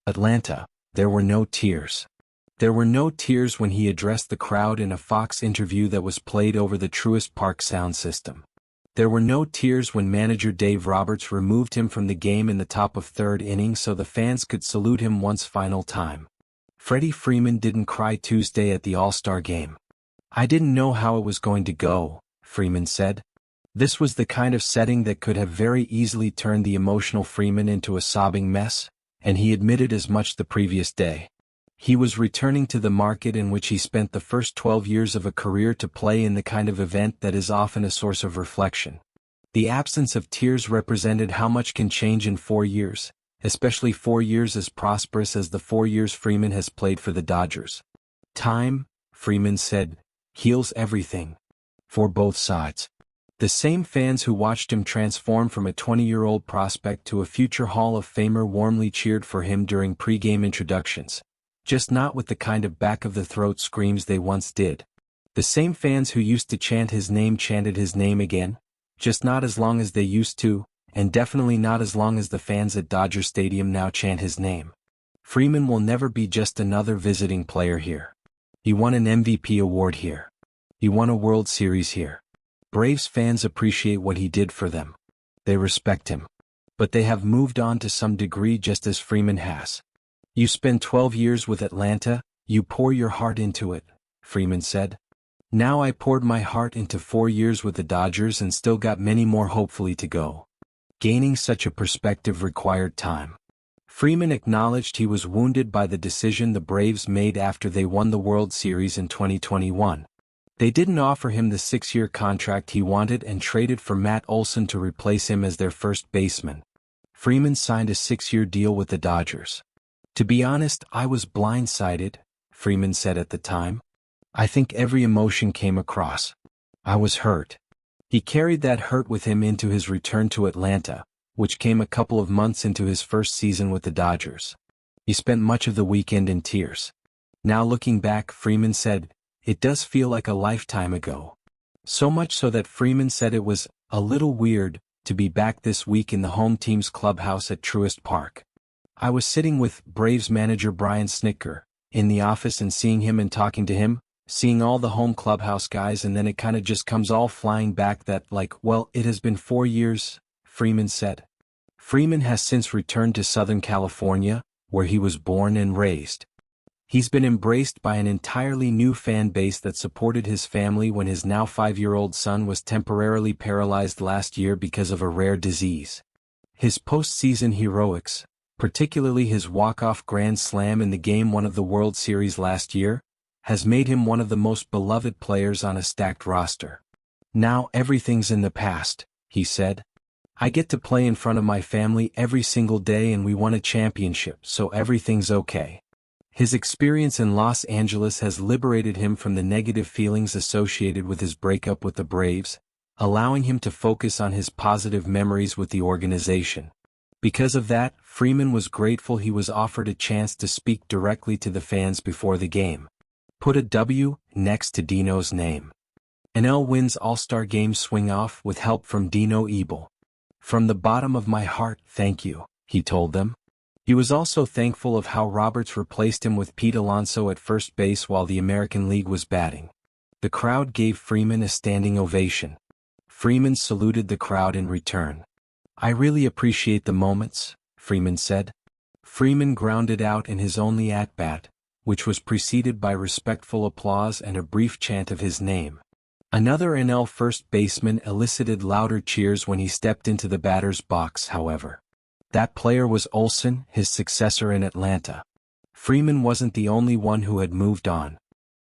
Atlanta, there were no tears. There were no tears when he addressed the crowd in a Fox interview that was played over the Truist Park sound system. There were no tears when manager Dave Roberts removed him from the game in the top of third inning so the fans could salute him one final time. Freddie Freeman didn't cry Tuesday at the All-Star Game. "I didn't know how it was going to go," Freeman said. This was the kind of setting that could have very easily turned the emotional Freeman into a sobbing mess, and he admitted as much the previous day. He was returning to the market in which he spent the first 12 years of a career to play in the kind of event that is often a source of reflection. The absence of tears represented how much can change in 4 years, especially 4 years as prosperous as the 4 years Freeman has played for the Dodgers. "Time," Freeman said, "heals everything." For both sides. The same fans who watched him transform from a 20-year-old prospect to a future Hall of Famer warmly cheered for him during pre-game introductions. Just not with the kind of back-of-the-throat screams they once did. The same fans who used to chant his name chanted his name again, just not as long as they used to, and definitely not as long as the fans at Dodger Stadium now chant his name. Freeman will never be just another visiting player here. He won an MVP award here. He won a World Series here. Braves fans appreciate what he did for them. They respect him. But they have moved on to some degree just as Freeman has. "You spend 12 years with Atlanta, you pour your heart into it," Freeman said. "Now I poured my heart into 4 years with the Dodgers and still got many more hopefully to go." Gaining such a perspective required time. Freeman acknowledged he was wounded by the decision the Braves made after they won the World Series in 2021. They didn't offer him the 6-year contract he wanted and traded for Matt Olson to replace him as their first baseman. Freeman signed a 6-year deal with the Dodgers. "To be honest, I was blindsided," Freeman said at the time. "I think every emotion came across. I was hurt." He carried that hurt with him into his return to Atlanta, which came a couple of months into his first season with the Dodgers. He spent much of the weekend in tears. Now looking back, Freeman said, "It does feel like a lifetime ago." So much so that Freeman said it was a little weird to be back this week in the home team's clubhouse at Truist Park. "I was sitting with Braves manager Brian Snitker in the office and seeing him and talking to him, seeing all the home clubhouse guys, and then it kind of just comes all flying back that well, it has been 4 years, Freeman said. Freeman has since returned to Southern California, where he was born and raised. He's been embraced by an entirely new fan base that supported his family when his now 5-year-old son was temporarily paralyzed last year because of a rare disease. His postseason heroics, particularly his walk-off grand slam in the Game 1 of the World Series last year, has made him one of the most beloved players on a stacked roster. Now everything's in the past, he said. I get to play in front of my family every single day and we won a championship, so everything's okay. His experience in Los Angeles has liberated him from the negative feelings associated with his breakup with the Braves, allowing him to focus on his positive memories with the organization. Because of that, Freeman was grateful he was offered a chance to speak directly to the fans before the game. Put a W next to Dino's name. An L wins All-Star Game swing-off with help from Dino Ebel. From the bottom of my heart, thank you, he told them. He was also thankful of how Roberts replaced him with Pete Alonso at first base while the American League was batting. The crowd gave Freeman a standing ovation. Freeman saluted the crowd in return. I really appreciate the moments, Freeman said. Freeman grounded out in his only at-bat, which was preceded by respectful applause and a brief chant of his name. Another NL first baseman elicited louder cheers when he stepped into the batter's box, however. That player was Olson, his successor in Atlanta. Freeman wasn't the only one who had moved on.